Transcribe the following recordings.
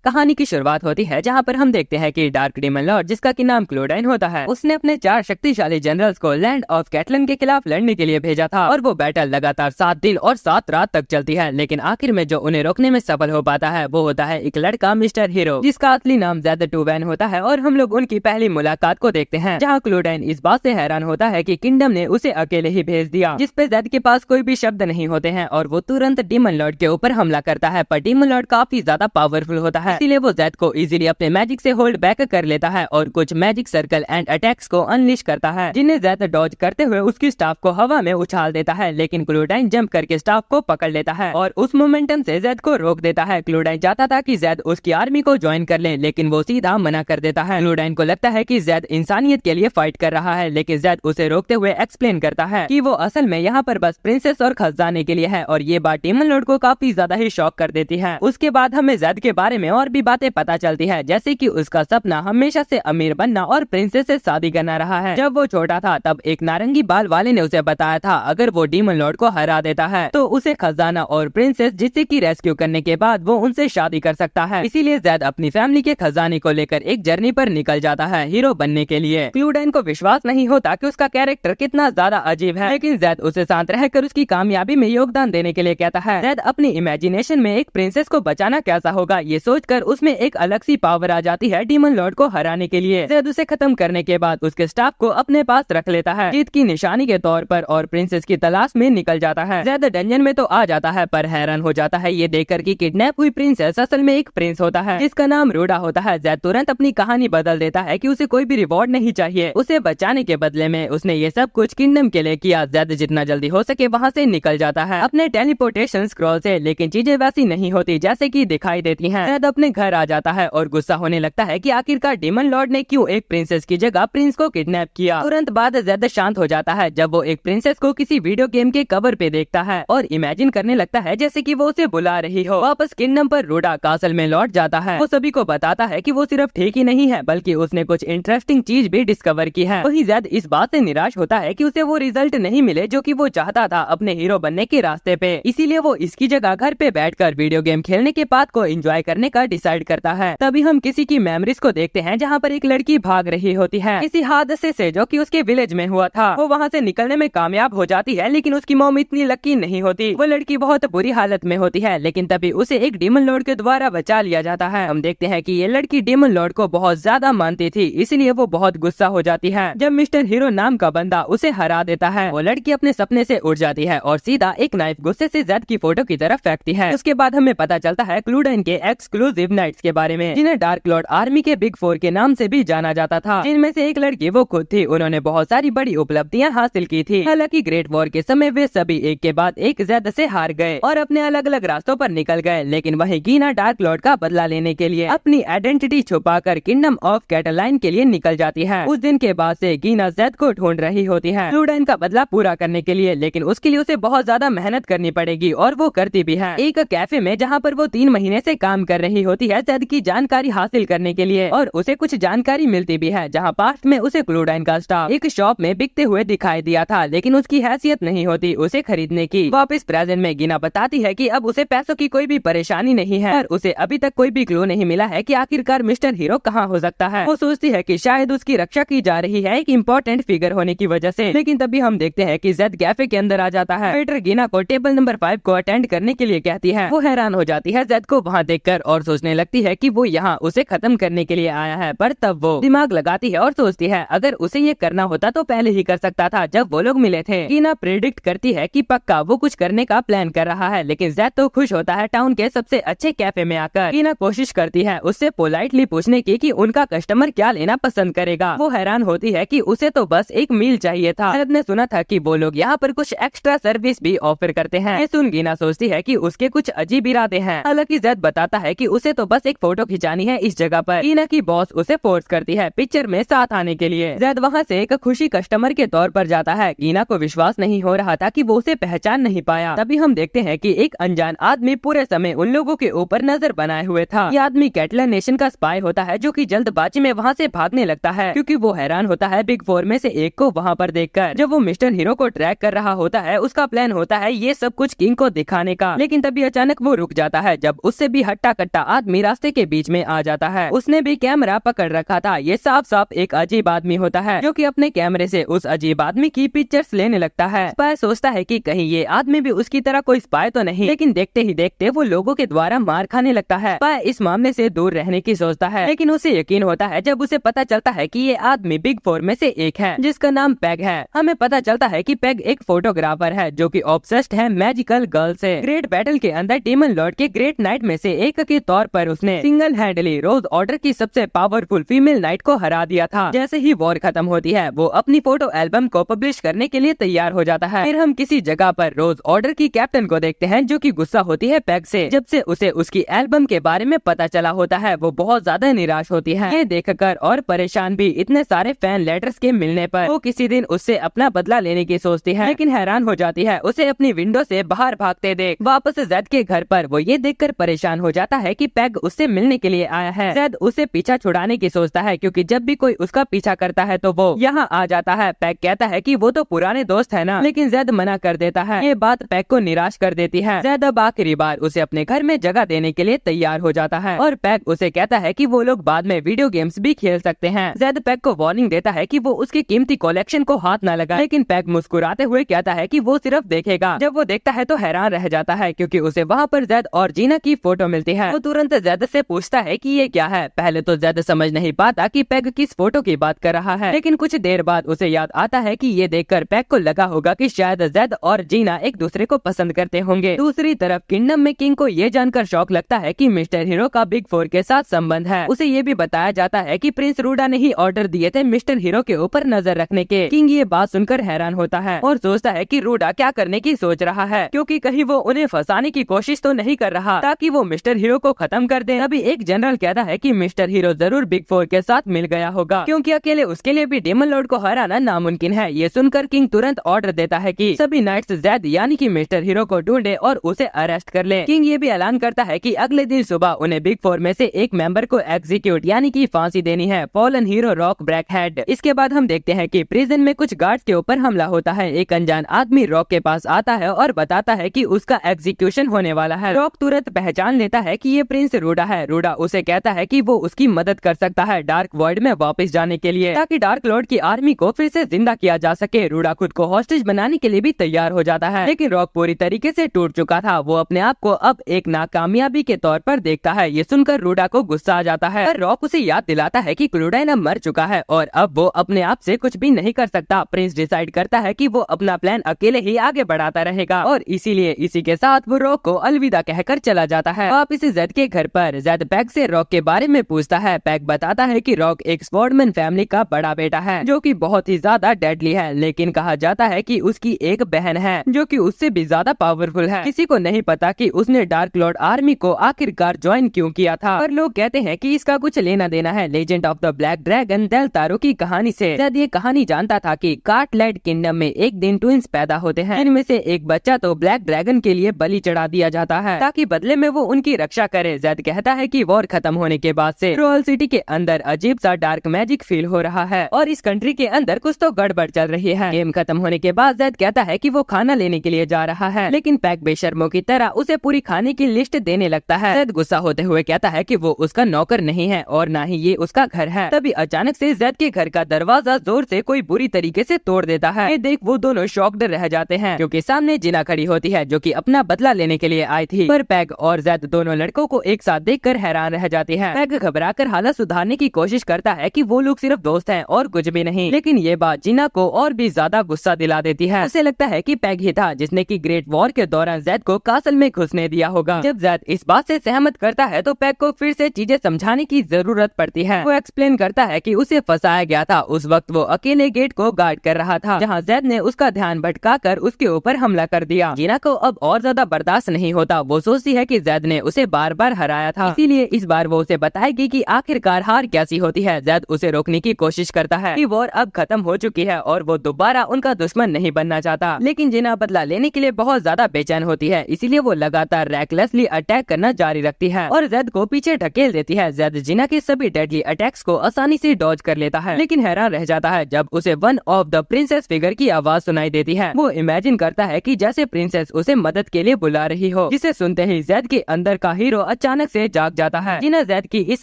कहानी की शुरुआत होती है जहाँ पर हम देखते हैं कि डार्क डीमन लॉर्ड, जिसका की नाम क्लोडाइन होता है, उसने अपने 4 शक्तिशाली जनरल्स को लैंड ऑफ कैटलन के खिलाफ लड़ने के लिए भेजा था और वो बैटल लगातार 7 दिन और 7 रात तक चलती है। लेकिन आखिर में जो उन्हें रोकने में सफल हो पाता है वो होता है एक लड़का मिस्टर हीरो, जिसका असली नाम ज़ेड टूवैन होता है। और हम लोग उनकी पहली मुलाकात को देखते हैं जहाँ क्लोडाइन इस बात से हैरान होता है कि किंगडम ने उसे अकेले ही भेज दिया, जिसपे ज़ेड के पास कोई भी शब्द नहीं होते हैं और वो तुरंत डीमन लॉर्ड के ऊपर हमला करता है। पर डीमन लॉर्ड काफी ज्यादा पावरफुल होता है, इसीलिए वो ज़ेड को इजीली अपने मैजिक से होल्ड बैक कर लेता है और कुछ मैजिक सर्कल एंड अटैक्स को अनलिश करता है, जिन्हें ज़ेड डॉज करते हुए उसकी स्टाफ को हवा में उछाल देता है। लेकिन क्लोडाइन जंप करके स्टाफ को पकड़ लेता है और उस मोमेंटम से ज़ेड को रोक देता है। क्लोडाइन चाहता था कि ज़ेड उसकी आर्मी को ज्वाइन कर ले, लेकिन वो सीधा मना कर देता है। क्लोडाइन को लगता है कि ज़ेड इंसानियत के लिए फाइट कर रहा है, लेकिन ज़ेड उसे रोकते हुए एक्सप्लेन करता है कि वो असल में यहाँ पर बस प्रिंसेस और खजाने के लिए है। और ये बात डीमन लॉर्ड को काफी ज्यादा ही शॉक कर देती है। उसके बाद हमें ज़ेड के बारे में और भी बातें पता चलती है, जैसे कि उसका सपना हमेशा से अमीर बनना और प्रिंसेस से शादी करना रहा है। जब वो छोटा था तब एक नारंगी बाल वाले ने उसे बताया था अगर वो डीमन लॉर्ड को हरा देता है तो उसे खजाना और प्रिंसेस जिसे की रेस्क्यू करने के बाद वो उनसे शादी कर सकता है। इसीलिए ज़ेड अपनी फैमिली के खजाने को लेकर एक जर्नी पर निकल जाता है हीरो बनने के लिए। क्लोडाइन को विश्वास नहीं होता कि उसका कैरेक्टर कितना ज्यादा अजीब है, लेकिन ज़ेड उसे शांत रहकर उसकी कामयाबी में योगदान देने के लिए कहता है। ज़ेड अपनी इमेजिनेशन में एक प्रिंसेस को बचाना कैसा होगा ये सोचकर उसमें एक अलग सी पावर आ जाती है डीमन लॉर्ड को हराने के लिए। ज़ेड उसे खत्म करने के बाद उसके स्टाफ को अपने पास रख लेता है जीत की निशानी के तौर पर और प्रिंसेस की तलाश में निकल जाता है। ज़ेड डंजन में तो आ जाता है पर हैरान हो जाता है ये देखकर कि किडनैप हुई प्रिंसेस असल में एक प्रिंस होता है जिसका नाम रूडा होता है। ज़ेड तुरंत अपनी कहानी बदल देता है कि उसे कोई भी रिवॉर्ड नहीं चाहिए, उसे बचाने के बदले में उसने ये सब कुछ किंगडम के लिए किया। ज़ेड जितना जल्दी हो सके वहाँ से निकल जाता है अपने टेलीपोर्टेशन स्क्रॉल से, लेकिन चीजें वैसी नहीं होती जैसे कि दिखाई देती हैं। ज़ेड अपने घर आ जाता है और गुस्सा होने लगता है कि आखिरकार डीमन लॉर्ड ने क्यों एक प्रिंसेस की जगह प्रिंस को किडनैप किया। तुरंत बाद ज़ेड शांत हो जाता है जब वो एक प्रिंसेस को किसी वीडियो गेम के कवर पे देखता है और इमेजिन करने लगता है जैसे कि वो उसे बुला रही हो। वापस किंगडम पर रूडा कासल में लौट जाता है। वो सभी को बताता है कि वो सिर्फ ठीक ही नहीं है बल्कि उसने कुछ इंटरेस्टिंग चीज भी डिस्कवर की है। वही ज़ेड इस बात से निराश होता है कि उसे वो रिजल्ट नहीं मिले जो कि वो चाहता था अपने हीरो बनने के रास्ते पे, इसीलिए वो इसकी जगह घर पे बैठकर वीडियो गेम खेलने के पाथ को एंजॉय करने का डिसाइड करता है। तभी हम किसी की मेमोरीज को देखते हैं जहाँ पर एक लड़की भाग रही होती है किसी हादसे से जो कि उसके विलेज में हुआ था। वो वहाँ से निकलने में कामयाब हो जाती है, लेकिन उसकी मॉम इतनी लकी नहीं होती। वो लड़की बहुत बुरी हालत में होती है, लेकिन तभी उसे एक डीमन लॉर्ड के द्वारा बचा लिया जाता है। हम देखते हैं कि ये लड़की डीमन लॉर्ड को बहुत ज्यादा मानती थी, इसलिए वो बहुत गुस्सा हो जाती है जब मिस्टर हीरो नाम का बंदा उसे हरा देता है। वो लड़की अपने सपने से उड़ जाती है और सीधा एक नाइफ गुस्से से ज़ेड की फोटो की तरफ फेंकती है। उसके बाद हमें पता चलता है क्लोडाइन के एक्सक्लूसिव नाइट्स के बारे में, जिन्हें डार्क लॉर्ड आर्मी के बिग 4 के नाम से भी जाना जाता था, जिनमें से एक लड़की वो खुद थी। उन्होंने बहुत सारी बड़ी उपलब्धियां हासिल की थी। हालांकि ग्रेट वॉर के समय वे सभी एक के बाद एक ज़ेड से हार गए और अपने अलग अलग रास्तों पर निकल गए। लेकिन वहीं गीना डार्क लॉर्ड का बदला लेने के लिए अपनी आइडेंटिटी छुपाकर किंगडम ऑफ कैटलाइन के लिए निकल जाती है। उस दिन के बाद से गीना ज़ेड को ढूंढ रही होती है क्लोडाइन का बदला पूरा करने के लिए, लेकिन उसके लिए उसे बहुत ज्यादा मेहनत करनी पड़ेगी और वो करती भी है। एक कैफे में जहाँ पर वो 3 महीने से काम कर रही होती है ज़ेड की जानकारी हासिल करने के लिए, और उसे कुछ जानकारी मिलती भी है जहाँ पास्ट में उसे क्लोडाइन का स्टाफ एक शॉप में बिकते हुए दिखाई दिया था, लेकिन उसकी हैसियत नहीं होती उसे खरीदने की। वापस प्रेजेंट में गीना बताती है कि अब उसे पैसों की कोई भी परेशानी नहीं है और उसे अभी तक कोई भी क्लू नहीं मिला है कि आखिरकार मिस्टर हीरो कहाँ हो सकता है। वो सोचती है कि शायद उसकी रक्षा की जा रही है एक इम्पोर्टेंट फिगर होने की वजह से, लेकिन तभी हम देखते हैं कि ज़ेड कैफे के अंदर आ जाता है। वेटर गीना को टेबल नंबर 5 को अटेंड करने के लिए कहती है। वो हैरान हो जाती है ज़ेड को वहाँ देखकर और सोचने लगती है कि वो यहाँ उसे खत्म करने के लिए आया है, पर तब वो दिमाग लगाती है और सोचती है अगर उसे ये करना होता तो पहले ही कर सकता था जब वो लोग मिले थे। गीना प्रेडिक्ट करती है कि पक्का वो कुछ करने का प्लान कर रहा है, लेकिन ज़ेड तो खुश होता है टाउन के सबसे अच्छे कैफे में आकर। गीना कोशिश करती है उससे पोलाइटली पूछने की कि उनका कस्टमर क्या लेना पसंद करेगा। वो हैरान होती है कि उसे तो बस एक मील चाहिए था। ज़ेड ने सुना था कि वो लोग यहाँ पर कुछ एक्स्ट्रा सर्विस भी ऑफर करते हैं। ये सुन गीना सोचती है कि उसके कुछ अजीब इरादे हैं। हालांकि ज़ेड बताता है कि उसे तो बस एक फोटो खिंचानी है इस जगह पर। गीना की बॉस उसे फोर्स करती है पिक्चर में साथ आने के लिए। ज़ेड वहाँ से एक खुशी कस्टमर के तौर पर जाता है। गीना को विश्वास नहीं हो रहा था कि वो उसे पहचान नहीं पाया। तभी हम देखते हैं कि एक अनजान आदमी पूरे समय उन लोगों के ऊपर नजर बनाए हुए था। ये आदमी कैटलन नेशन का स्पाई होता है जो कि जल्दबाजी में वहाँ से भागने लगता है क्योंकि वो हैरान होता है बिग 4 में से एक को वहाँ पर देखकर। जब वो मिस्टर हीरो को ट्रैक कर रहा होता है उसका प्लान होता है ये सब कुछ किंग को दिखाने का, लेकिन तभी अचानक वो रुक जाता है जब उससे भी हट्टा कट्टा आदमी रास्ते के बीच में आ जाता है। उसने भी कैमरा पकड़ रखा था। ये साफ साफ एक अजीब आदमी होता है जो कि अपने कैमरे से उस अजीब आदमी की पिक्चर्स लेने लगता है। स्पाई सोचता है कि कहीं ये आदमी भी उसकी तरह कोई स्पाई तो नहीं, लेकिन देखते ही देखते वो लोगों के द्वारा मार खाने लगता है। स्पाई इस मामले से दूर रहने की सोचता है, लेकिन उसे यकीन होता है जब उसे पता चलता है कि ये आदमी बिग 4 में से एक है जिसका नाम पेग है। हमें पता चलता है कि पेग एक फोटोग्राफर है जो कि ऑब्सेस्ड है मैजिकल गर्ल से। ग्रेट बैटल के अंदर डेमन लॉर्ड के ग्रेट नाइट में से एक के तौर पर उसने सिंगल हैंडली रोज ऑर्डर की सबसे पावरफुल फीमेल नाइट को हरा दिया था। जैसे ही वॉर खत्म होती है वो अपनी फोटो एल्बम को पब्लिश करने के लिए तैयार हो जाता है। फिर हम किसी जगह पर रोज ऑर्डर की कैप्टन को देखते हैं जो कि गुस्सा होती है पेग से। जब से उसे उसकी एल्बम के बारे में पता चला होता है वो बहुत ज्यादा निराश होती है। ये देखकर और परेशान भी इतने सारे फैन लेटर्स के मिलने पर वो किसी दिन उससे अपना बदला लेने की सोचती है, लेकिन हैरान हो जाती है उसे अपनी विंडो से बाहर भागते देख। वापस जेड के घर पर वो ये देखकर परेशान हो जाता है कि पेग उससे मिलने के लिए आया है। जेड उसे पीछा छुड़ाने की सोचता है क्योंकि जब भी कोई उसका पीछा करता है तो वो यहाँ आ जाता है। पेग कहता है कि वो तो पुराने दोस्त है ना, लेकिन जेड मना कर देता है। ये बात पेग को निराश कर देती है। जेड अब आखिरी बार उसे अपने घर में जगह देने के लिए तैयार हो जाता है और पेग उसे कहता है कि वो लोग बाद में वीडियो गेम्स भी खेल सकते हैं। जेड पेग को वार्निंग देता है कि वो उसकी कीमती कलेक्शन को हाथ न लगाए, लेकिन पेग मुस्कुराते हुए कहता है कि वो सिर्फ देखेगा। जब वो देखता है तो हैरान रह जाता है क्योंकि उसे वहाँ पर जेड और जीना की फोटो मिलती है। वो तुरंत जेड से पूछता है कि ये क्या है। पहले तो जेड समझ नहीं पाता कि पेग किस फोटो की बात कर रहा है, लेकिन कुछ देर बाद उसे याद आता है कि ये देखकर पेग को लगा होगा कि शायद जेड और जीना एक दूसरे को पसंद करते होंगे। दूसरी तरफ किंगडम में किंग को ये जानकर शौक लगता है कि मिस्टर हीरो का बिग 4 के साथ संबंध है। उसे ये भी बताया जाता है कि प्रिंस रूडा ने ही ऑर्डर दिए थे मिस्टर हीरो के ऊपर नजर रखने के। किंग ये बात सुनकर हैरान होता है और सोचता है कि रूडा क्या करने की सोच रहा है, क्योंकि कहीं वो उन्हें फंसाने की कोशिश तो नहीं कर रहा ताकि वो मिस्टर हीरो को खत्म कर दे। अभी एक जनरल कहता है कि मिस्टर हीरो जरूर बिग 4 के साथ मिल गया होगा क्योंकि अकेले उसके लिए भी डेमन लॉर्ड को हराना नामुमकिन है। ये सुनकर किंग तुरंत ऑर्डर देता है कि सभी नाइट्स जेड यानी कि मिस्टर हीरो को ढूंढे और उसे अरेस्ट कर ले। किंग ये भी ऐलान करता है कि अगले दिन सुबह उन्हें बिग 4 में से एक मेंबर को एग्जीक्यूट यानी कि फांसी देनी है, फॉलन हीरो रॉक ब्रैकहेड। इसके बाद हम देखते हैं कि प्रिजन में कुछ गार्ड्स के ऊपर हमला होता है। एक अनजान आदमी रॉक के पास आता है और बताता है कि उसका एग्जीक्यूशन होने वाला है। रॉक तुरंत पहचान लेता है कि ये प्रिंस रूडा है। रूडा उसे कहता है कि वो उसकी मदद कर सकता है डार्क वॉइड में वापस जाने के लिए ताकि डार्क लॉर्ड की आर्मी को फिर से जिंदा किया जा सके। रूडा खुद को हॉस्टेज बनाने के लिए भी तैयार हो जाता है, लेकिन रॉक पूरी तरीके से टूट चुका था। वो अपने आप को अब एक नाकामयाबी के तौर पर देखता है। ये सुनकर रूडा को गुस्सा आ जाता है। रॉक उसे याद दिलाता है कि क्लोडाइन अब मर चुका है और अब वो अपने आप से कुछ भी नहीं कर सकता। प्रिंस डिसाइड करता है कि वो अपना प्लान अकेले ही आगे बढ़ाता रहेगा और इसीलिए इसी के साथ वो रॉक को अलविदा कहकर चला जाता है। वापस जेड के घर पर जेड पेग से रॉक के बारे में पूछता है। पेग बताता है कि रॉक एक स्वॉर्डमैन फैमिली का बड़ा बेटा है जो कि बहुत ही ज्यादा डेडली है, लेकिन कहा जाता है कि उसकी एक बहन है जो कि उससे भी ज्यादा पावरफुल है। किसी को नहीं पता कि उसने डार्क लॉर्ड आर्मी को आखिरकार ज्वाइन क्यों किया था, पर लोग कहते हैं कि इसका कुछ लेना देना है legend of the black dragon डेल तारो की कहानी से। जेड ये कहानी जानता था कि कार्टलैंड किंगडम में एक दिन ट्विंस पैदा होते हैं, इनमें से एक बच्चा तो ब्लैक ड्रैगन के लिए बलि चढ़ा दिया जाता है ताकि बदले में वो उनकी रक्षा करे। जेड कहता है कि वॉर खत्म होने के बाद से रॉयल सिटी के अंदर अजीब सा डार्क मैजिक फील हो रहा है और इस कंट्री के अंदर कुछ तो गड़बड़ चल रही है। गेम खत्म होने के बाद जेड कहता है कि वो खाना लेने के लिए जा रहा है, लेकिन पेग बेशर्मों की तरह उसे पूरी खाने की लिस्ट देने लगता है। जेड गुस्सा होते हुए कहता है कि वो उसका नौकर नहीं है और न ही ये उसका घर है। तभी अचानक से जेड के घर का दरवाजा जोर से कोई बुरी तरीके से तोड़ देता है। ये देख वो दोनों शॉक्ड रह जाते हैं क्योंकि सामने जिना खड़ी होती है जो कि अपना बदला लेने के लिए आई थी, पर पेग और जेड दोनों लड़कों को एक साथ देखकर हैरान रह जाती है। पेग घबराकर हालत सुधारने की कोशिश करता है कि वो लोग सिर्फ दोस्त हैं और कुछ भी नहीं, लेकिन ये बात जिना को और भी ज्यादा गुस्सा दिला देती है। उसे लगता है कि पेग ही था जिसने की ग्रेट वॉर के दौरान जेड को कासल में घुसने दिया होगा। जब जेड इस बात से सहमत करता है तो पेग को फिर से चीजें समझाने की जरूरत पड़ती है। वो एक्सप्लेन करता है कि उसे फंसाया गया था। उस वक्त वो अकेले गेट को गार्ड कर रहा था जहाँ जेड ने उसका ध्यान भटकाकर उसके ऊपर हमला कर दिया। जीना को अब और ज्यादा बर्दाश्त नहीं होता। वो सोचती है कि जेड ने उसे बार बार हराया था, इसीलिए इस बार वो उसे बताएगी कि आखिरकार हार कैसी होती है। जेड उसे रोकने की कोशिश करता है कि वॉर अब खत्म हो चुकी है और वो दोबारा उनका दुश्मन नहीं बनना चाहता, लेकिन जिना बदला लेने के लिए बहुत ज्यादा बेचैन होती है, इसीलिए वो लगातार रैकलेसली अटैक करना जारी रखती है और जेड को पीछे ढकेल देती है। जेड जिना के सभी डेडली अटैक्स को आसानी से डॉज कर लेता है, लेकिन हैरान रह जाता है जब उसे one of the princess figure की आवाज सुनाई देती है। वो इमेजिन करता है कि जैसे प्रिंसेस उसे मदद के लिए बुला रही हो, जिसे सुनते ही जेड के अंदर का हीरो अचानक से जाग जाता है। जीना जैद की इस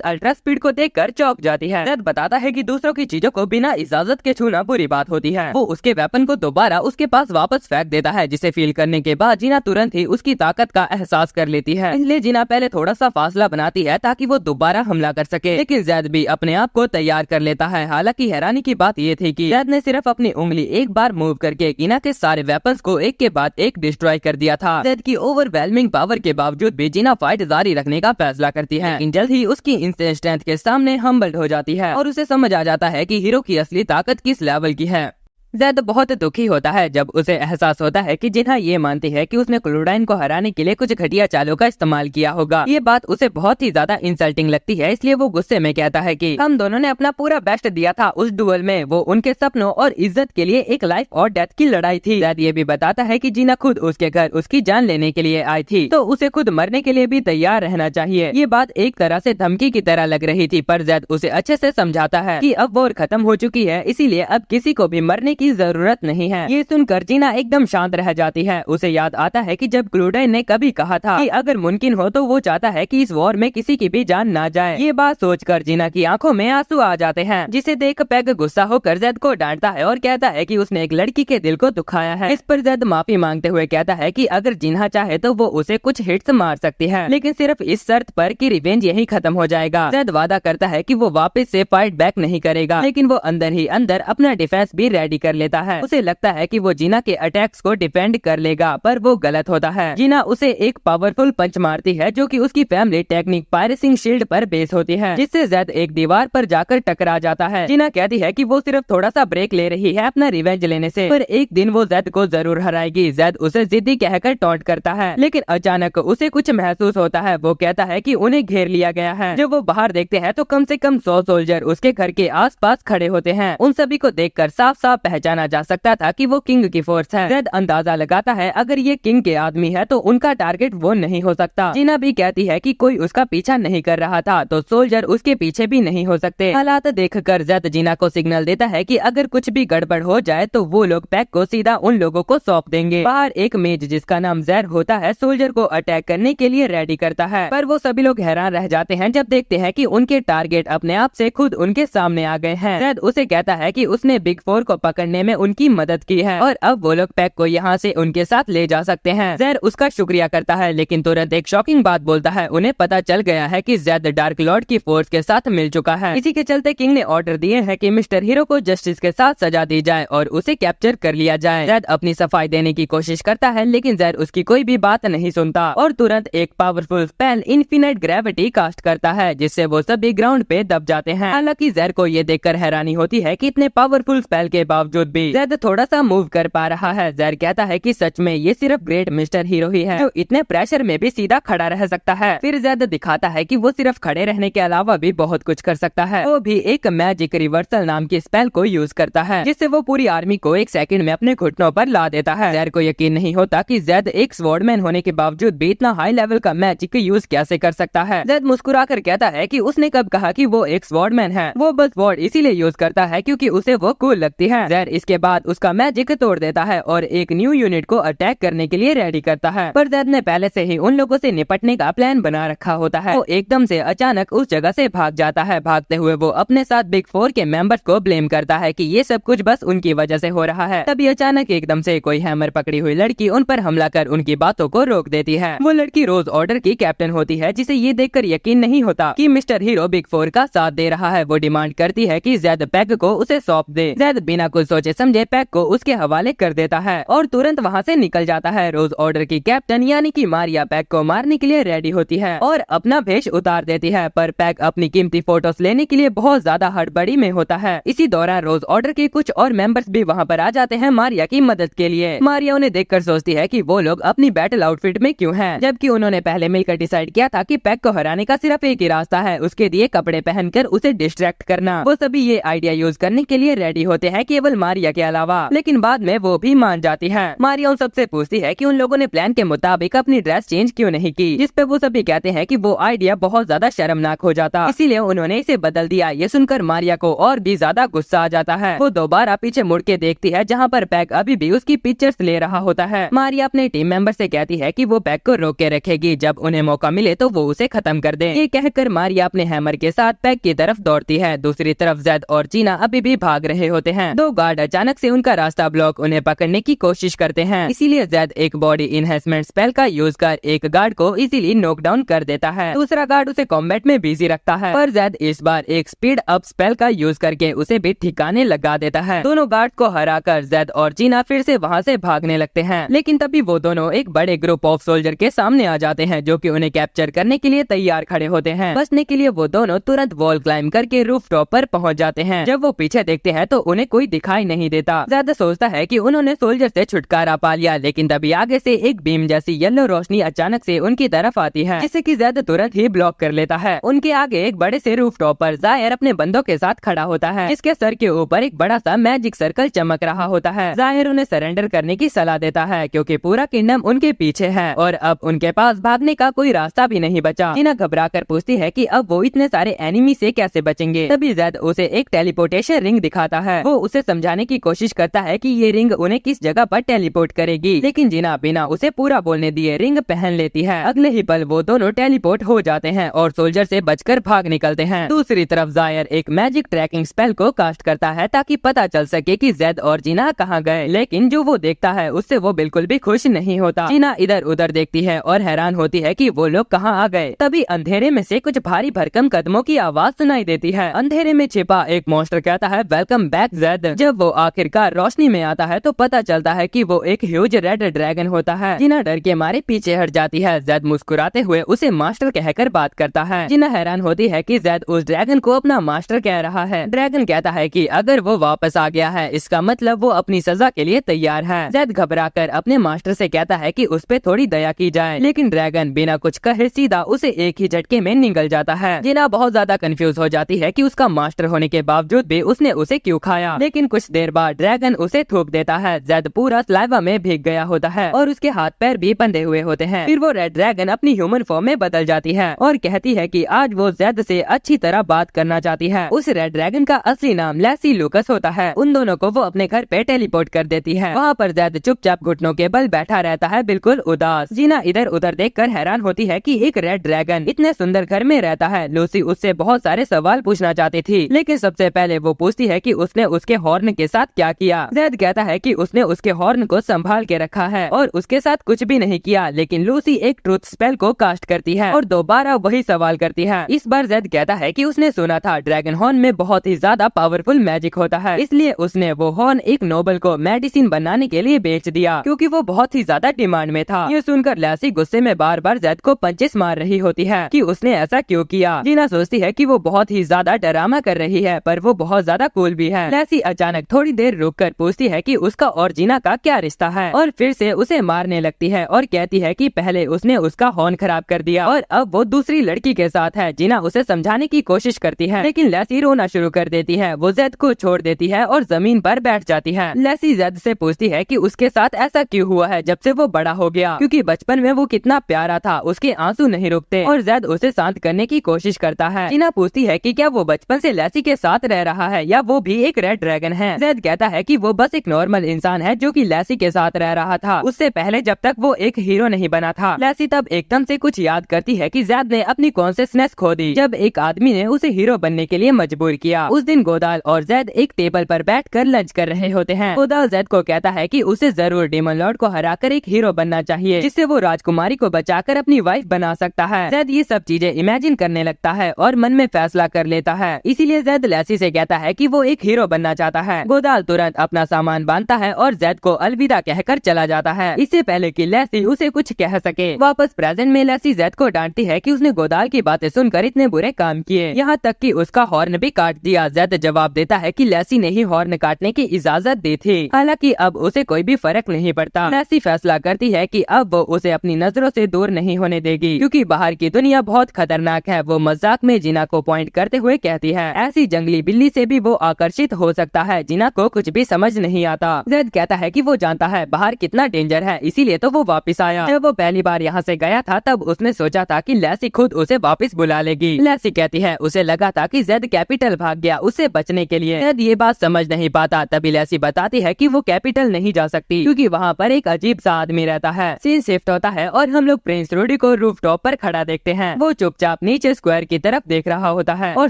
अल्ट्रा स्पीड को देखकर चौंक जाती है। जैद बताता है कि दूसरों की चीजों को बिना इजाजत के छूना बुरी बात होती है। वो उसके वेपन को दोबारा उसके पास वापस फेंक देता है, जिसे फील करने के बाद जीना तुरंत ही उसकी ताकत का एहसास कर लेती है। इसलिए जीना पहले थोड़ा सा फासला बनाती है ताकि वो दोबारा हमला कर सके, लेकिन जैद भी अपने आप को तैयार कर लेता है। हालांकि हैरानी की बात ये थी कि जैद ने सिर्फ अपनी उंगली एक बार मूव करके जीना के सारे वेपन्स को एक के बाद एक डिस्ट्रॉय कर दिया था। जैद की ओवरवेलमिंग पावर के बावजूद भी जीना फाइट जारी रखने का फैसला करती है, लेकिन जल्द ही उसकी इंस्टेंट स्ट्रेंथ के सामने हम्बल्ड हो जाती है और उसे समझ आ जाता है कि हीरो की असली ताकत किस लेवल की है। जैद बहुत दुखी होता है जब उसे एहसास होता है कि जिन्हा ये मानती है कि उसने क्लोडाइन को हराने के लिए कुछ घटिया चालों का इस्तेमाल किया होगा। ये बात उसे बहुत ही ज्यादा इंसल्टिंग लगती है, इसलिए वो गुस्से में कहता है कि हम दोनों ने अपना पूरा बेस्ट दिया था उस डुअल में। वो उनके सपनों और इज्जत के लिए एक लाइफ और डेथ की लड़ाई थी। जैद ये भी बताता है कि जीना खुद उसके घर उसकी जान लेने के लिए आई थी, तो उसे खुद मरने के लिए भी तैयार रहना चाहिए। ये बात एक तरह से धमकी की तरह लग रही थी, पर जैद उसे अच्छे से समझाता है कि अब वॉर खत्म हो चुकी है, इसीलिए अब किसी को भी मरने की जरूरत नहीं है। ये सुनकर जीना एकदम शांत रह जाती है। उसे याद आता है कि जब क्लोडाइन ने कभी कहा था कि अगर मुमकिन हो तो वो चाहता है कि इस वॉर में किसी की भी जान ना जाए। ये बात सोचकर जीना की आंखों में आंसू आ जाते हैं, जिसे देख पैग गुस्सा होकर जैद को डांटता है और कहता है कि उसने एक लड़की के दिल को दुखाया है। इस पर जैद माफी मांगते हुए कहता है कि अगर जिन्हा चाहे तो वो उसे कुछ हिट्स मार सकती है, लेकिन सिर्फ इस शर्त पर कि रिवेंज यही खत्म हो जाएगा। जैद वादा करता है कि वो वापस से फाइट बैक नहीं करेगा, लेकिन वो अंदर ही अंदर अपना डिफेंस भी रेडी कर लेता है। उसे लगता है कि वो जीना के अटैक्स को डिफेंड कर लेगा, पर वो गलत होता है। जीना उसे एक पावरफुल पंच मारती है जो कि उसकी फैमिली टेक्निक पायरेसिंग शील्ड पर बेस होती है, जिससे जैद एक दीवार पर जाकर टकरा जाता है। जीना कहती है कि वो सिर्फ थोड़ा सा ब्रेक ले रही है अपना रिवेंज लेने से, पर एक दिन वो जैद को जरूर हराएगी। जैद उसे जिद्दी कहकर टॉन्ट करता है, लेकिन अचानक उसे कुछ महसूस होता है। वो कहता है कि उन्हें घेर लिया गया है। जब वो बाहर देखते हैं तो कम से कम 100 सोल्जर उसके घर के आसपास खड़े होते हैं। उन सभी को देखकर साफ साफ पहचाना जा सकता था कि वो किंग की फोर्स है। जैद अंदाजा लगाता है अगर ये किंग के आदमी है तो उनका टारगेट वो नहीं हो सकता। जीना भी कहती है कि कोई उसका पीछा नहीं कर रहा था, तो सोल्जर उसके पीछे भी नहीं हो सकते। हालात देखकर जैद जीना को सिग्नल देता है कि अगर कुछ भी गड़बड़ हो जाए तो वो लोग पैक को सीधा उन लोगों को सौंप देंगे। बाहर एक मेज जिसका नाम जैर होता है सोल्जर को अटैक करने के लिए रेडी करता है, पर वो सभी लोग हैरान रह जाते हैं जब देखते हैं कि उनके टारगेट अपने आप से खुद उनके सामने आ गए हैं। जैद उसे कहता है कि उसने बिग फोर को पकड़ने में उनकी मदद की है और अब वो लोग पैक को यहाँ से उनके साथ ले जा सकते हैं। जैर उसका शुक्रिया करता है, लेकिन तुरंत एक शॉकिंग बात बोलता है। उन्हें पता चल गया है कि जैद डार्क लॉर्ड की फोर्स के साथ मिल चुका है। इसी के चलते किंग ने ऑर्डर दिए हैं कि मिस्टर हीरो को जस्टिस के साथ सजा दी जाए और उसे कैप्चर कर लिया जाए। जैद अपनी सफाई देने की कोशिश करता है, लेकिन जैर उसकी कोई भी बात नहीं सुनता और तुरंत एक powerful spell infinite gravity cast करता है, जिससे वो सभी ग्राउंड पे दब जाते हैं। हालांकि जैर को ये देखकर हैरानी होती है कि इतने पावरफुल स्पेल के बावजूद भी जैद थोड़ा सा मूव कर पा रहा है। जैर कहता है कि सच में ये सिर्फ ग्रेट मिस्टर हीरो ही है जो इतने प्रेशर में भी सीधा खड़ा रह सकता है। फिर जैद दिखाता है कि वो सिर्फ खड़े रहने के अलावा भी बहुत कुछ कर सकता है। वो भी एक मैजिक रिवर्सल नाम की स्पेल को यूज करता है, जिससे वो पूरी आर्मी को एक सेकंड में अपने घुटनों पर ला देता है। जैर को यकीन नहीं होता कि जैद एक स्वॉर्डमैन होने के बावजूद भी इतना हाई लेवल का मैजिक यूज कैसे कर सकता है। जैद मुस्कुराकर कहता है कि उसने कब कहा कि वो एक स्वॉर्डमैन है, वो बस स्वॉर्ड इसीलिए यूज करता है क्योंकि उसे वो कूल लगती है। जैर इसके बाद उसका मैजिक तोड़ देता है और एक न्यू यूनिट को अटैक करने के लिए रेडी करता है, पर जैद ने पहले से ही उन लोगों से निपटने का प्लान बना रखा होता है। वो एकदम से अचानक उस जगह से भाग जाता है। भागते हुए वो अपने साथ बिग फोर के मेंबर्स को ब्लेम करता है कि ये सब कुछ बस उनकी वजह से हो रहा है। तभी अचानक एकदम से कोई हैमर पकड़ी हुई लड़की उन पर हमला कर उनकी बातों को रोक देती है। वो लड़की रोज ऑर्डर की कैप्टन होती है, जिसे ये देखकर यकीन नहीं होता कि मिस्टर हीरो बिग फोर का साथ दे रहा है। वो डिमांड करती है कि जैद पैक को उसे सौंप दे। जैद बिना कुछ सोचे समझे पैक को उसके हवाले कर देता है और तुरंत वहाँ से निकल जाता है। रोज ऑर्डर की कैप्टन यानी कि मारिया पैक को मारने के लिए रेडी होती है और अपना भेष उतार देती है, पर पैक अपनी कीमती फोटोज लेने के लिए बहुत ज्यादा हड़बड़ी में होता है। इसी दौरान रोज ऑर्डर के कुछ और मेंबर्स भी वहाँ पर आ जाते हैं मारिया की मदद के लिए। मारिया उन्हें देखकर सोचती है कि वो लोग अपनी बैटल आउटफिट में क्यों हैं, जबकि उन्होंने पहले मिलकर डिसाइड किया था कि पैक को हराने का सिर्फ एक ही रास्ता है, उसके दिए कपड़े पहनकर उसे डिस्ट्रैक्ट करना। वो सभी ये आइडिया यूज करने के लिए रेडी होते हैं केवल मारिया के अलावा, लेकिन बाद में वो भी मान जाती है। मारिया उन सबसे पूछती है कि उन लोगों ने प्लान के मुताबिक अपनी ड्रेस चेंज क्यों नहीं की, जिस पे वो सभी कहते हैं कि वो आइडिया बहुत ज्यादा शर्मनाक हो जाता, इसीलिए उन्होंने इसे बदल दिया। ये सुनकर मारिया को और भी ज्यादा गुस्सा आ जाता है। वो दोबारा पीछे मुड़ के देखती है जहाँ पर पैक अभी भी उसकी पिक्चर्स ले रहा होता है। मारिया अपने टीम मेंबर से कहती है कि वो पैक को रोक के रखेगी, जब उन्हें मौका मिले तो वो उसे खत्म कर दे। ये कहकर मारिया अपने हैमर के साथ पैक की तरफ दौड़ती है। दूसरी तरफ जैद और जीना अभी भी भाग रहे होते हैं। दो गार्ड अचानक से उनका रास्ता ब्लॉक उन्हें पकड़ने की कोशिश करते हैं, इसीलिए जैद एक बॉडी इनहेंसमेंट स्पेल का यूज कर एक गार्ड को इजीली नॉकडाउन कर देता है। दूसरा गार्ड उसे कॉम्बैट में बिजी रखता है, पर जैद इस बार एक स्पीड अप स्पेल का यूज करके उसे भी ठिकाने लगा देता है। दोनों गार्ड को हराकर जैद और जीना फिर से वहाँ से भागने लगते हैं, लेकिन तभी वो दोनों एक बड़े ग्रुप ऑफ सोल्जर के सामने आ जाते हैं जो कि उन्हें कैप्चर करने के लिए तैयार खड़े होते हैं। बचने के लिए वो दोनों तुरंत वॉल क्लाइंब करके रूफ टॉप पर पहुंच जाते हैं। जब वो पीछे देखते हैं तो उन्हें कोई दिखाई नहीं देता। ज्यादा सोचता है कि उन्होंने सोल्जर से छुटकारा पा लिया, लेकिन तभी आगे से एक बीम जैसी येलो रोशनी अचानक से उनकी तरफ आती है, जिससे कि ज्यादा तुरंत ही ब्लॉक कर लेता है। उनके आगे एक बड़े से रूफ टॉप पर जायर अपने बंदों के साथ खड़ा होता है। इसके सर के ऊपर एक बड़ा सा मैजिक सर्कल चमक रहा होता है। जायर उन्हें सरेंडर करने की सलाह देता है क्योंकि पूरा किंगडम उनके पीछे है और अब उनके पास भागने का कोई रास्ता भी नहीं बचा। जीना घबरा कर पूछती है कि अब वो इतने सारे एनिमी से कैसे बचेंगे। तभी जैद उसे एक टेलीपोर्टेशन रिंग दिखाता है। वो उसे समझाने की कोशिश करता है कि ये रिंग उन्हें किस जगह पर टेलीपोर्ट करेगी, लेकिन जीना बिना उसे पूरा बोलने दिए रिंग पहन लेती है। अगले ही पल वो दोनों टेलीपोर्ट हो जाते हैं और सोल्जर से बचकर भाग निकलते हैं। दूसरी तरफ जायर एक मैजिक ट्रैकिंग स्पेल को कास्ट करता है ताकि पता चल सके कि जैद और जीना कहाँ गए, लेकिन जो वो देखता है उससे वो बिल्कुल भी खुश नहीं होता। जीना इधर उधर देखती है और हैरान होती है कि वो लोग कहाँ आ गए। तभी अंधेरे में से कुछ भारी भरकम कदमों की आवाज सुनाई देती है। अंधेरे में छिपा एक मॉन्स्टर कहता है, वेलकम बैक जैद। जब वो आखिरकार रोशनी में आता है तो पता चलता है कि वो एक ह्यूज रेड ड्रैगन होता है। जीना डर के मारे पीछे हट जाती है। जैद मुस्कुराते हुए उसे मास्टर कहकर बात करता है। जीना हैरान होती है कि जैद उस ड्रैगन को अपना मास्टर कह रहा है। ड्रैगन कहता है कि अगर वो वापस आ गया है इसका मतलब वो अपनी सजा के लिए तैयार है। जैद घबराकर अपने मास्टर से कहता है कि उस पे थोड़ी दया की जाए, लेकिन ड्रैगन बिना कुछ कहे सीधा उसे एक ही झटके में निगल जाता है। जीना बहुत ज्यादा कंफ्यूज हो जाती है कि उसका मास्टर होने के बावजूद भी उसने उसे क्यों खाया, लेकिन कुछ देर बाद ड्रैगन उसे थूक देता है। जैद पूरा स्लाइवा में भीग गया होता है और उसके हाथ पैर भी बंधे हुए होते हैं। फिर वो रेड ड्रैगन अपनी ह्यूमन फॉर्म में बदल जाती है और कहती है कि आज वो जैद से अच्छी तरह बात करना चाहती है। उस रेड ड्रैगन का असली नाम लेसी लूकस होता है। उन दोनों को वो अपने घर पे टेलीपोर्ट कर देती है। वहाँ पर जैद चुपचाप घुटनों के बल बैठा रहता है, बिल्कुल उदास। जीना इधर उधर देखकर हैरान होती है कि एक रेड ड्रैगन इतने सुंदर घर में रहता है। लूसी उससे बहुत सारे सवाल पूछना चाहती थी, लेकिन सबसे पहले वो पूछती है कि उसने उसके हॉर्न के साथ क्या किया। जैद कहता है कि उसने उसके हॉर्न को संभाल के रखा है और उसके साथ कुछ भी नहीं किया, लेकिन लूसी एक ट्रूथ स्पेल को कास्ट करती है और दोबारा वही सवाल करती है। इस बार जैद कहता है कि उसने सुना था ड्रैगन हॉर्न में बहुत ही ज्यादा पावरफुल मैजिक होता है, इसलिए उसने वो हॉर्न एक नोबल को मेडिसिन बनाने के लिए बेच दिया क्योंकि वो बहुत ही ज्यादा डिमांड में था। ये सुनकर लेसी गुस्से में बार बार जैद को पंचेस मार रही होती है कि उसने ऐसा क्यों किया। जीना सोचती है कि वो बहुत ही ज्यादा ड्रामा कर रही है, पर वो बहुत ज्यादा कूल भी है। लेसी अचानक थोड़ी देर रुककर पूछती है कि उसका और जीना का क्या रिश्ता है और फिर से उसे मारने लगती है और कहती है कि पहले उसने उसका हॉर्न खराब कर दिया और अब वो दूसरी लड़की के साथ है। जीना उसे समझाने की कोशिश करती है, लेकिन लेसी रोना शुरू कर देती है। वो जैद को छोड़ देती है और जमीन पर बैठ जाती है। लेसी जैद से पूछती है कि उसके साथ ऐसा क्यों हुआ है जब से वो बड़ा हो गया, क्योंकि बचपन में वो कितना प्यारा था, उसके आंसू नहीं रुकते और जैद उसे शांत करने की कोशिश करता है। जीना पूछती है कि क्या वो बचपन से लेसी के साथ रह रहा है या वो भी एक रेड ड्रैगन है। जैद कहता है कि वो बस एक नॉर्मल इंसान है जो कि लेसी के साथ रह रहा था, उससे पहले जब तक वो एक हीरो नहीं बना था। लेसी तब एकदम से कुछ याद करती है कि जैद ने अपनी कॉन्शियसनेस खो दी जब एक आदमी ने उसे हीरो बनने के लिए मजबूर किया। उस दिन गोदाल और जैद एक टेबल पर बैठकर लंच कर रहे होते हैं। गोदाल जैद को कहता है कि उसे जरूर डेमन लॉर्ड को हराकर एक हीरो बनना चाहिए जिससे वो राजकुमारी को बचाकर अपनी वाइफ बना सकता है। जैद ये सब चीजें इमेजिन करने लगता है और मन में फैसला कर लेता है, इसीलिए जैद लेसी से कहता है कि वो एक हीरो बनना चाहता है। गोदाल तुरंत अपना सामान बांधता है और जैद को अलविदा कहकर चला जाता है, इससे पहले कि लेसी उसे कुछ कह सके। वापस प्रेजेंट में लेसी जैद को डांटती है कि उसने गोदाल की बातें सुनकर इतने बुरे काम किए, यहाँ तक कि उसका हॉर्न भी काट दिया। जैद जवाब देता है कि लेसी ने ही हॉर्न काटने की इजाजत दी थी, हालांकि अब उसे कोई भी फर्क नहीं पड़ता। लेसी फैसला करती है कि अब वो उसे अपनी नजरों से दूर नहीं होने देगी क्योंकि बाहर की दुनिया बहुत खतरनाक है। वो मजाक में जीना को पॉइंट करते हुए कहती है, ऐसी जंगली बिल्ली से भी वो आकर्षित हो सकता है सीना को कुछ भी समझ नहीं आता। जेड कहता है कि वो जानता है बाहर कितना डेंजर है, इसीलिए तो वो वापस आया। जब वो पहली बार यहाँ से गया था तब उसने सोचा था कि लैसी खुद उसे वापस बुला लेगी। लैसी कहती है उसे लगा था कि जेड कैपिटल भाग गया उससे बचने के लिए। जेड ये बात समझ नहीं पाता। तभी लैसी बताती है कि वो कैपिटल नहीं जा सकती क्योंकि वहाँ पर एक अजीब सा आदमी रहता है। सीन शिफ्ट होता है और हम लोग प्रिंस रूडी को रूफटॉप पर खड़ा देखते हैं। वो चुपचाप नीचे स्क्वायर की तरफ देख रहा होता है और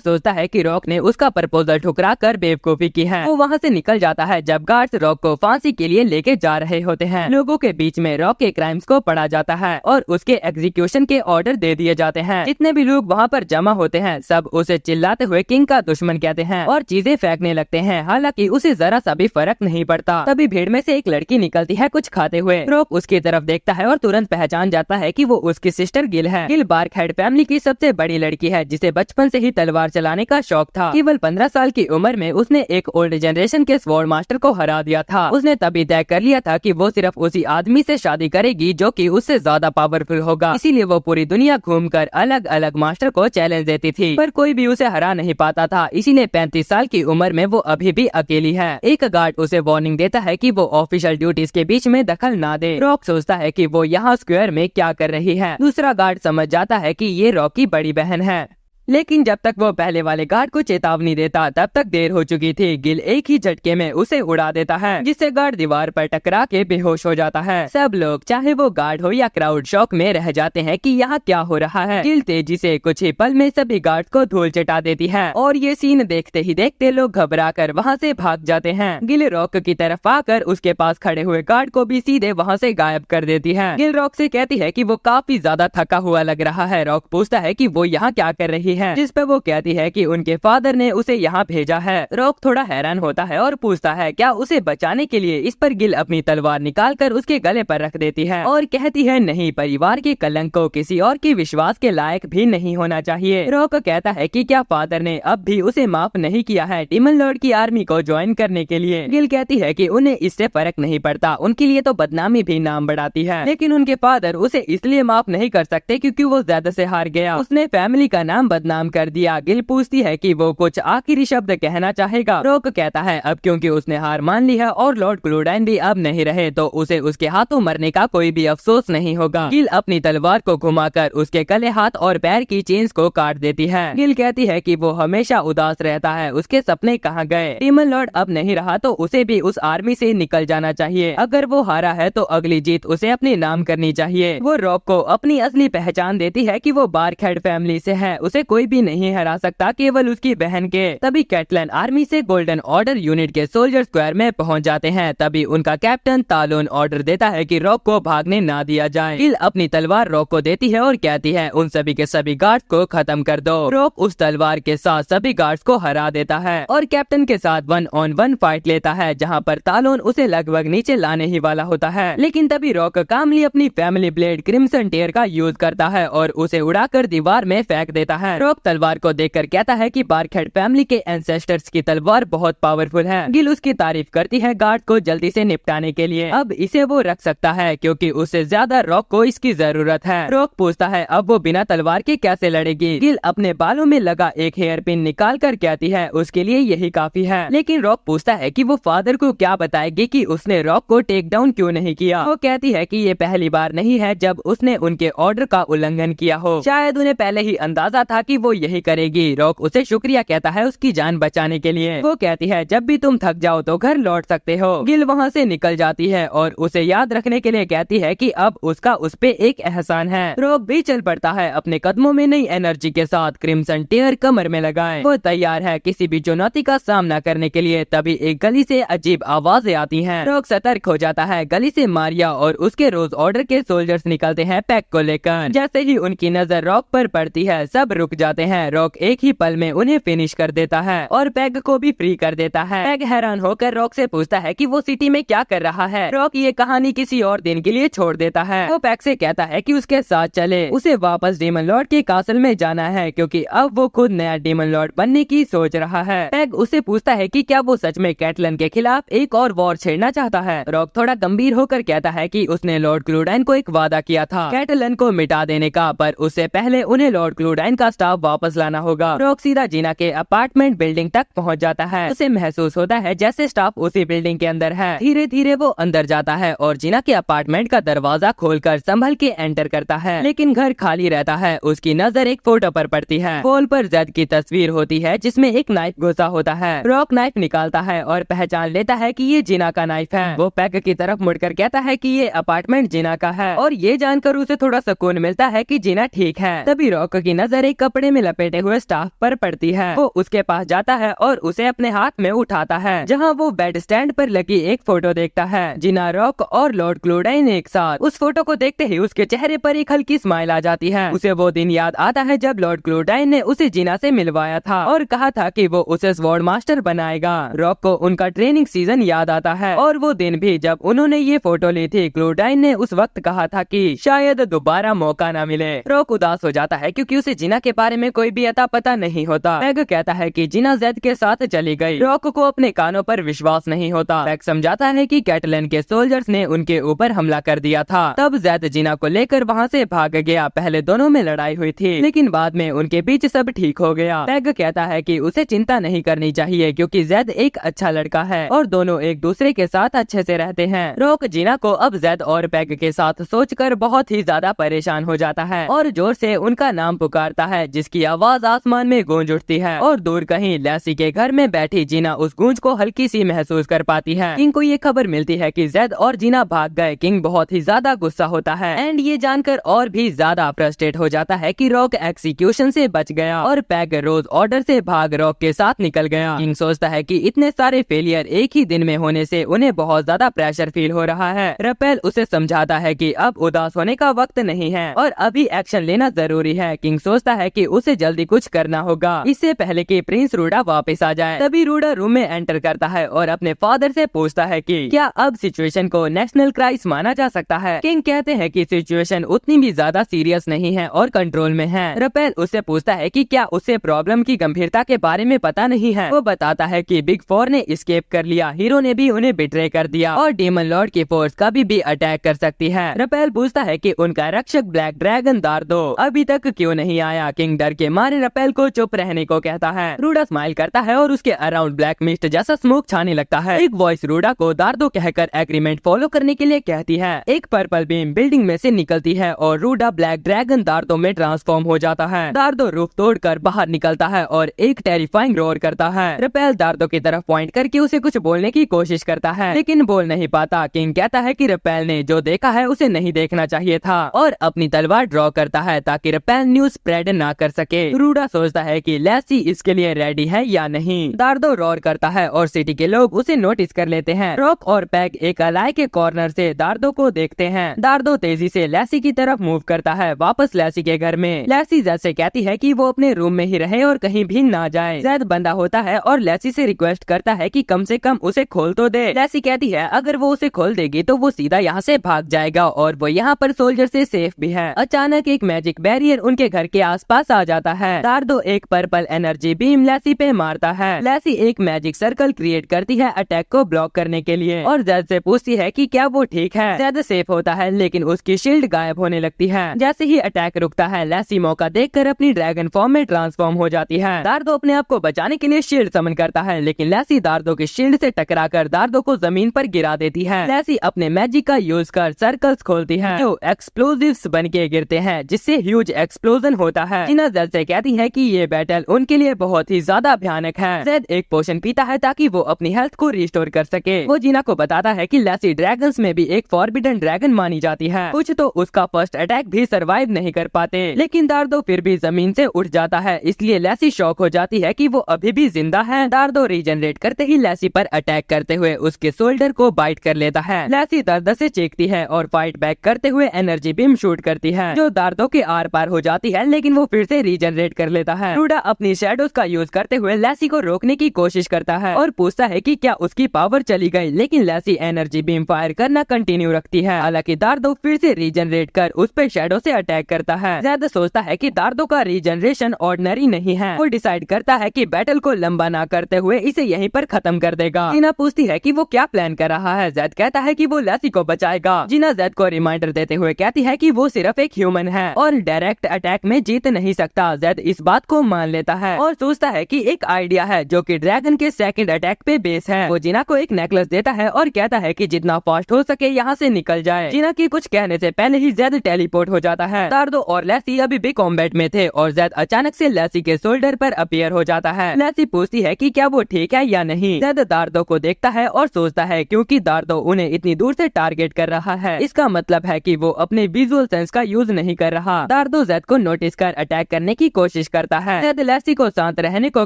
सोचता है कि रॉक ने उसका प्रपोजल ठुकरा कर बेवकूफी की है। वो वहाँ से निकल जाता है जब गार्ड्स रॉक को फांसी के लिए लेके जा रहे होते हैं। लोगों के बीच में रॉक के क्राइम्स को पढ़ा जाता है और उसके एग्जीक्यूशन के ऑर्डर दे दिए जाते हैं। जितने भी लोग वहाँ पर जमा होते हैं सब उसे चिल्लाते हुए किंग का दुश्मन कहते हैं और चीजें फेंकने लगते हैं। हालांकि उसे जरा सा भी फर्क नहीं पड़ता। तभी भीड़ में से एक लड़की निकलती है कुछ खाते हुए। रॉक उसकी तरफ देखता है और तुरंत पहचान जाता है कि वो उसकी सिस्टर गिल है। गिल बार्कहेड फैमिली की सबसे बड़ी लड़की है जिसे बचपन से ही तलवार चलाने का शौक था। केवल 15 साल की उम्र में उसने एक ओल्ड जनरेशन के स्वॉर्ड मास्टर को हरा दिया था। उसने तभी तय कर लिया था कि वो सिर्फ उसी आदमी से शादी करेगी जो कि उससे ज्यादा पावरफुल होगा। इसीलिए वो पूरी दुनिया घूमकर अलग अलग मास्टर को चैलेंज देती थी पर कोई भी उसे हरा नहीं पाता था। इसीलिए 35 साल की उम्र में वो अभी भी अकेली है। एक गार्ड उसे वार्निंग देता है कि वो ऑफिशियल ड्यूटीज के बीच में दखल ना दे। रॉक सोचता है कि वो यहाँ स्क्वायर में क्या कर रही है। दूसरा गार्ड समझ जाता है कि ये रॉक की बड़ी बहन है, लेकिन जब तक वो पहले वाले गार्ड को चेतावनी देता तब तक देर हो चुकी थी। गिल एक ही झटके में उसे उड़ा देता है जिससे गार्ड दीवार पर टकरा के बेहोश हो जाता है। सब लोग चाहे वो गार्ड हो या क्राउड शॉक में रह जाते हैं कि यहाँ क्या हो रहा है। गिल तेजी से कुछ ही पल में सभी गार्ड को धूल चटा देती है और ये सीन देखते ही देखते लोग घबरा कर वहाँ से भाग जाते हैं। गिल रॉक की तरफ आकर उसके पास खड़े हुए गार्ड को भी सीधे वहाँ से गायब कर देती है। गिल रॉक से कहती है कि वो काफी ज्यादा थका हुआ लग रहा है। रॉक पूछता है कि वो यहाँ क्या कर रही है, जिस पर वो कहती है कि उनके फादर ने उसे यहाँ भेजा है। रॉक थोड़ा हैरान होता है और पूछता है क्या उसे बचाने के लिए। इस पर गिल अपनी तलवार निकालकर उसके गले पर रख देती है और कहती है नहीं, परिवार के कलंक को किसी और के विश्वास के लायक भी नहीं होना चाहिए। रॉक कहता है कि क्या फादर ने अब भी उसे माफ नहीं किया है डीमन लॉर्ड की आर्मी को ज्वाइन करने के लिए। गिल कहती है कि उन्हें इससे फर्क नहीं पड़ता, उनके लिए तो बदनामी भी नाम बढ़ाती है, लेकिन उनके फादर उसे इसलिए माफ नहीं कर सकते क्योंकि वो ज्यादा से हार गया, उसने फैमिली का नाम बदनाम कर दिया। गिल पूछती है कि वो कुछ आखिरी शब्द कहना चाहेगा। रॉक कहता है अब क्योंकि उसने हार मान ली है और लॉर्ड क्लोडाइन भी अब नहीं रहे तो उसे उसके हाथों मरने का कोई भी अफसोस नहीं होगा। गिल अपनी तलवार को घुमाकर उसके गले, हाथ और पैर की चेन्स को काट देती है। गिल कहती है कि वो हमेशा उदास रहता है, उसके सपने कहाँ गए। डीमन लॉर्ड अब नहीं रहा तो उसे भी उस आर्मी से निकल जाना चाहिए। अगर वो हारा है तो अगली जीत उसे अपने नाम करनी चाहिए। वो रॉक को अपनी असली पहचान देती है कि वो बार्कहेड फैमिली से है, उसे कोई भी नहीं हरा सकता, केवल उसकी बहन के। तभी कैटलन आर्मी से गोल्डन ऑर्डर यूनिट के सोल्जर स्क्वायर में पहुंच जाते हैं। तभी उनका कैप्टन तालोन ऑर्डर देता है कि रॉक को भागने ना दिया जाए। गिल अपनी तलवार रॉक को देती है और कहती है उन सभी के सभी गार्ड्स को खत्म कर दो। रॉक उस तलवार के साथ सभी गार्ड्स को हरा देता है और कैप्टन के साथ 1-on-1 फाइट लेता है जहाँ पर तालोन उसे लगभग नीचे लाने ही वाला होता है। लेकिन तभी रॉक कामली अपनी फैमिली ब्लेड क्रिम्सन टेयर का यूज करता है और उसे उड़ाकर दीवार में फेंक देता है। रॉक तलवार को देखकर कहता है कि बार्कहेड फैमिली के एंसेस्टर्स की तलवार बहुत पावरफुल है। गिल उसकी तारीफ करती है गार्ड को जल्दी से निपटाने के लिए। अब इसे वो रख सकता है क्योंकि उससे ज्यादा रॉक को इसकी जरूरत है। रॉक पूछता है अब वो बिना तलवार के कैसे लड़ेगी। गिल अपने बालों में लगा एक हेयर पिन निकाल कर कहती है उसके लिए यही काफी है। लेकिन रॉक पूछता है कि वो फादर को क्या बताएगी कि उसने रॉक को टेक डाउन क्यों नहीं किया। वो कहती है कि ये पहली बार नहीं है जब उसने उनके ऑर्डर का उल्लंघन किया हो, शायद उन्हें पहले ही अंदाजा था कि वो यही करेगी। रॉक उसे शुक्रिया कहता है उसकी जान बचाने के लिए। वो कहती है जब भी तुम थक जाओ तो घर लौट सकते हो। गिल वहाँ से निकल जाती है और उसे याद रखने के लिए कहती है कि अब उसका उस पे एक एहसान है। रॉक भी चल पड़ता है अपने कदमों में नई एनर्जी के साथ, क्रिम्सन टेयर कमर में लगाए। वो तैयार है किसी भी चुनौती का सामना करने के लिए। तभी एक गली से अजीब आवाजें आती हैं। रॉक सतर्क हो जाता है। गली से मारिया और उसके रोज ऑर्डर के सोल्जर्स निकलते हैं पैक को लेकर। जैसे ही उनकी नजर रॉक पर पड़ती है सब रुक जाते हैं। रॉक एक ही पल में उन्हें फिनिश कर देता है और पैग को भी फ्री कर देता है। पैग हैरान होकर रॉक से पूछता है कि वो सिटी में क्या कर रहा है। रॉक ये कहानी किसी और दिन के लिए छोड़ देता है। वो पैग से कहता है कि उसके साथ चले, उसे वापस डीमन लॉर्ड के कासल में जाना है क्योंकि अब वो खुद नया डीमन लॉर्ड बनने की सोच रहा है। पैग उसे पूछता है कि क्या वो सच में कैटलन के खिलाफ एक और वॉर छेड़ना चाहता है। रॉक थोड़ा गंभीर होकर कहता है कि उसने लॉर्ड क्लोडाइन को एक वादा किया था कैटलन को मिटा देने का, पर उससे पहले उन्हें लॉर्ड क्लोडाइन का स्टाफ वापस लाना होगा। रॉक सीधा जीना के अपार्टमेंट बिल्डिंग तक पहुंच जाता है। उसे महसूस होता है जैसे स्टाफ उसी बिल्डिंग के अंदर है। धीरे धीरे वो अंदर जाता है और जीना के अपार्टमेंट का दरवाजा खोलकर संभल के एंटर करता है, लेकिन घर खाली रहता है। उसकी नजर एक फोटो पर पड़ती है। वॉल पर जेड की तस्वीर होती है जिसमें एक नाइफ घुसा होता है। रॉक नाइफ निकालता है और पहचान लेता है कि ये जीना का नाइफ है। वो पैग की तरफ मुड़कर कहता है कि ये अपार्टमेंट जीना का है, और ये जानकर उसे थोड़ा सुकून मिलता है कि जीना ठीक है। तभी रॉक की नजर एक कपड़े में लपेटे हुए स्टाफ पर पड़ती है। वो उसके पास जाता है और उसे अपने हाथ में उठाता है, जहाँ वो बेड स्टैंड पर लगी एक फोटो देखता है। जीना, रॉक और लॉर्ड क्लोडाइन एक साथ। उस फोटो को देखते ही उसके चेहरे पर एक हल्की स्माइल आ जाती है। उसे वो दिन याद आता है जब लॉर्ड क्लोडाइन ने उसे जीना से मिलवाया था और कहा था कि वो उसे स्वॉर्ड मास्टर बनाएगा। रॉक को उनका ट्रेनिंग सीजन याद आता है और वो दिन भी जब उन्होंने ये फोटो ली थी। क्लोडाइन ने उस वक्त कहा था कि शायद दोबारा मौका न मिले। रॉक उदास हो जाता है क्योंकि उसे जीना के बारे में कोई भी अता पता नहीं होता। पैग कहता है कि जीना जेड के साथ चली गई। रॉक को अपने कानों पर विश्वास नहीं होता। पैग समझाता है कि कैटलन के सोल्जर्स ने उनके ऊपर हमला कर दिया था। तब जेड जीना को लेकर वहाँ से भाग गया। पहले दोनों में लड़ाई हुई थी, लेकिन बाद में उनके बीच सब ठीक हो गया। पैग कहता है कि उसे चिंता नहीं करनी चाहिए क्योंकि जेड एक अच्छा लड़का है और दोनों एक दूसरे के साथ अच्छे से रहते हैं। रॉक जीना को अब जेड और पैग के साथ सोचकर बहुत ही ज्यादा परेशान हो जाता है और जोर से उनका नाम पुकारता है, जिसकी आवाज आसमान में गूंज उठती है। और दूर कहीं लैसी के घर में बैठी जीना उस गूंज को हल्की सी महसूस कर पाती है। किंग को ये खबर मिलती है कि जेड और जीना भाग गए। किंग बहुत ही ज्यादा गुस्सा होता है एंड ये जानकर और भी ज्यादा फ्रस्ट्रेट हो जाता है कि रॉक एक्सिक्यूशन से बच गया और पैग रोज ऑर्डर से भाग रॉक के साथ निकल गया। किंग सोचता है कि इतने सारे फेलियर एक ही दिन में होने से उन्हें बहुत ज्यादा प्रेशर फील हो रहा है। रपेल उसे समझाता है कि अब उदास होने का वक्त नहीं है और अभी एक्शन लेना जरूरी है। किंग सोचता है कि उसे जल्दी कुछ करना होगा इससे पहले कि प्रिंस रूडा वापस आ जाए। तभी रूडा रूम में एंटर करता है और अपने फादर से पूछता है कि क्या अब सिचुएशन को नेशनल क्राइसिस माना जा सकता है। किंग कहते हैं कि सिचुएशन उतनी भी ज्यादा सीरियस नहीं है और कंट्रोल में है। रपेल उससे पूछता है कि क्या उसे प्रॉब्लम की गंभीरता के बारे में पता नहीं है। वो बताता है कि बिग फोर ने एस्केप कर लिया, हीरो ने भी उन्हें बिट्रे कर दिया और डेमन लॉर्ड की फोर्स कभी भी अटैक कर सकती है। रपेल पूछता है कि उनका रक्षक ब्लैक ड्रैगन दार्दो अभी तक क्यों नहीं आया। किंग डर के मारे रपेल को चुप रहने को कहता है। रूडा स्माइल करता है और उसके अराउंड ब्लैक मिस्ट जैसा स्मोक छाने लगता है। एक वॉइस रूडा को दार्दो कहकर एग्रीमेंट फॉलो करने के लिए कहती है। एक पर्पल बीम बिल्डिंग में से निकलती है और रूडा ब्लैक ड्रैगन दार्दो में ट्रांसफॉर्म हो जाता है। दार्दो रूफ तोड़कर बाहर निकलता है और एक टेरिफाइंग रोर करता है। रपेल दार्दो की तरफ पॉइंट करके उसे कुछ बोलने की कोशिश करता है लेकिन बोल नहीं पाता। किंग कहता है कि रपेल ने जो देखा है उसे नहीं देखना चाहिए था और अपनी तलवार ड्रॉ करता है ताकि रपेल न्यूज स्प्रेड ना कर सके। रूडा सोचता है कि लैसी इसके लिए रेडी है या नहीं। दार्दो रोर करता है और सिटी के लोग उसे नोटिस कर लेते हैं। रॉक और पैग एक अलाई के कॉर्नर से दार्दो को देखते हैं। दार्दो तेजी से लैसी की तरफ मूव करता है वापस लैसी के घर में। लैसी जेड से कहती है कि वो अपने रूम में ही रहे और कहीं भी ना जाए। जेड बंदा होता है और लैसी से रिक्वेस्ट करता है कि कम से कम उसे खोल तो दे। लैसी कहती है अगर वो उसे खोल देगी तो वो सीधा यहाँ से भाग जाएगा और वो यहाँ पर सोल्जर से सेफ भी है। अचानक एक मैजिक बैरियर उनके घर के आसपास आ जाता है। दार्दो एक पर्पल एनर्जी बीम लैसी पे मारता है। लैसी एक मैजिक सर्कल क्रिएट करती है अटैक को ब्लॉक करने के लिए और जेड से पूछती है कि क्या वो ठीक है। जेड सेफ होता है लेकिन उसकी शील्ड गायब होने लगती है। जैसे ही अटैक रुकता है लैसी मौका देखकर अपनी ड्रैगन फॉर्म में ट्रांसफॉर्म हो जाती है। दार्दो अपने आप को बचाने के लिए शील्ड समन करता है लेकिन लैसी दार्दो की शील्ड से टकराकर दार्दो को जमीन पर गिरा देती है। लैसी अपने मैजिक का यूज कर सर्कल्स खोलती है जो एक्सप्लोजिव्स बन के गिरते हैं जिससे ह्यूज एक्सप्लोजन होता है। जीना जेड से कहती है कि ये बैटल उनके लिए बहुत ही ज्यादा भयानक है। जेड एक पोशन पीता है ताकि वो अपनी हेल्थ को रिस्टोर कर सके। वो जीना को बताता है कि लैसी ड्रैगन्स में भी एक फॉरबिडन ड्रैगन मानी जाती है। कुछ तो उसका फर्स्ट अटैक भी सरवाइव नहीं कर पाते लेकिन दार्दो फिर भी जमीन से उठ जाता है, इसलिए लैसी शॉक हो जाती है कि वो अभी भी जिंदा है। दार्दो रीजनरेट करते ही लैसी पर अटैक करते हुए उसके शोल्डर को बाइट कर लेता है। लैसी दर्द से चीखती है और फाइट बैक करते हुए एनर्जी बीम शूट करती है जो दार्दो के आर पार हो जाती है लेकिन वो फिर से रीजनरेट कर लेता है। रूडा अपनी शैडोज का यूज करते हुए लैसी को रोकने की कोशिश करता है और पूछता है कि क्या उसकी पावर चली गई लेकिन लैसी एनर्जी बीम फायर करना कंटिन्यू रखती है। हालांकि दार्दो फिर से रीजनरेट कर उस पर शैडो से अटैक करता है। जेड सोचता है कि दार्दो का रीजनरेशन ऑर्डिनरी नहीं है। वो डिसाइड करता है कि बैटल को लंबा ना करते हुए इसे यहीं पर खत्म कर देगा। जीना पूछती है कि वो क्या प्लान कर रहा है। जेड कहता है कि वो लैसी को बचाएगा। जीना जेड को रिमाइंडर देते हुए कहती है कि वो सिर्फ एक ह्यूमन है और डायरेक्ट अटैक में जीत नहीं सकता। जेड इस बात को मान लेता है और सोचता है कि एक आइडिया है जो कि ड्रैगन के सेकंड अटैक पे बेस है। वो जीना को एक नेकलेस देता है और कहता है कि जितना फास्ट हो सके यहाँ से निकल जाए। जीना की कुछ कहने से पहले ही जेड टेलीपोर्ट हो जाता है। दार्दो और लेसी अभी भी कॉम्बैट में थे और जेड अचानक से लेसी के शोल्डर पर अपीयर हो जाता है। लेसी पूछती है कि क्या वो ठीक है या नहीं। जेड दार्दो को देखता है और सोचता है क्योंकि दार्दो उन्हें इतनी दूर से टारगेट कर रहा है, इसका मतलब है कि वो अपने विजुअल सेंस का यूज नहीं कर रहा। दार्दो जेड को नोटिस कर अटैक करने की कोशिश करता है। जेड लेसी को शांत रहने को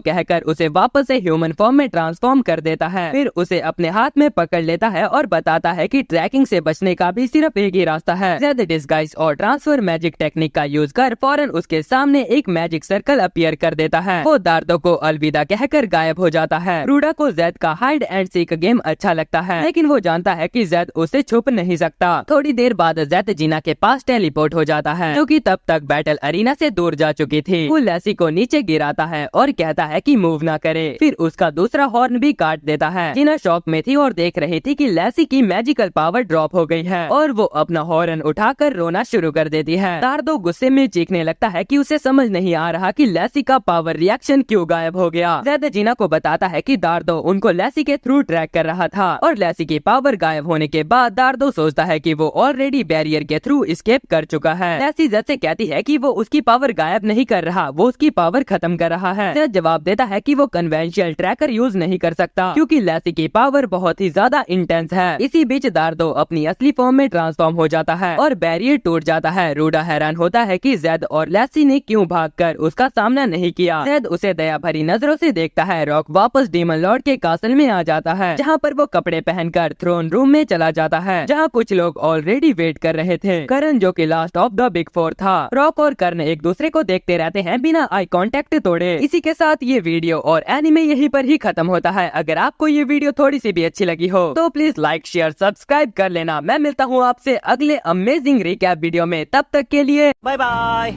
कहकर उसे वापस से ह्यूमन फॉर्म में ट्रांसफॉर्म कर देता है। फिर उसे अपने हाथ में पकड़ लेता है और बताता है कि ट्रैकिंग से बचने का भी सिर्फ एक ही रास्ता है। जेड डिस्गाइज और ट्रांसफर मैजिक टेक्निक का यूज कर फौरन उसके सामने एक मैजिक सर्कल अपीयर कर देता है। वो दार्दो को अलविदा कहकर गायब हो जाता है। रूडा को जेड का हाइड एंड सीक गेम अच्छा लगता है, लेकिन वो जानता है कि जेड उसे छुप नहीं सकता। थोड़ी देर बाद जेड जीना के पास टेलीपोर्ट हो जाता है, जो कि तब तक बैटल अरीना से दूर जा चुकी थी। वो लेसी को नीचे गिराता है और कहता है कि मूव ना करे। फिर उसका दूसरा हॉर्न भी काट देता है। जीना शॉक में थी और देख रही थी कि लेसी की मैजिकल पावर ड्रॉप हो गई है और वो अपना हॉर्न उठाकर रोना शुरू कर देती है। दार्दो गुस्से में चीखने लगता है कि उसे समझ नहीं आ रहा कि लेसी का पावर रिएक्शन क्यों गायब हो गया। जेड जीना को बताता है कि दार्दो उनको लेसी के थ्रू ट्रैक कर रहा था और लेसी की पावर गायब होने के बाद दार्दो सोचता है कि वो ऑलरेडी बैरियर के थ्रू एस्केप कर चुका है। लेसी जेड से कहती है कि वो उसकी पावर गायब नहीं कर रहा, वो उसकी पावर खत्म कर रहा है। जेड जवाब देता है कि वो कन्वेंशनल ट्रैकर यूज नहीं कर सकता क्योंकि लेसी की पावर बहुत ही ज्यादा इंटेंस है। इसी बीच दार्दो अपनी असली फॉर्म में ट्रांसफॉर्म हो जाता है और बैरियर टूट जाता है। रूडा हैरान होता है कि जेड और लेसी ने क्यों भागकर उसका सामना नहीं किया। जेड उसे दया भरी नजरों से देखता है। रॉक वापस डीमन लॉर्ड के कासल में आ जाता है, जहाँ पर वो कपड़े पहनकर थ्रोन रूम में चला जाता है, जहाँ कुछ लोग ऑलरेडी वेट कर रहे थे। करण जो कि last of the big four था। रॉक और करण एक दूसरे को देखते रहते हैं बिना आई कांटेक्ट तोड़े। इसी के साथ ये वीडियो और एनिमे यहीं पर ही खत्म होता है। अगर आपको ये वीडियो थोड़ी सी भी अच्छी लगी हो तो प्लीज लाइक शेयर सब्सक्राइब कर लेना। मैं मिलता हूँ आपसे अगले अमेजिंग रिकैप वीडियो में, तब तक के लिए बाय बाय।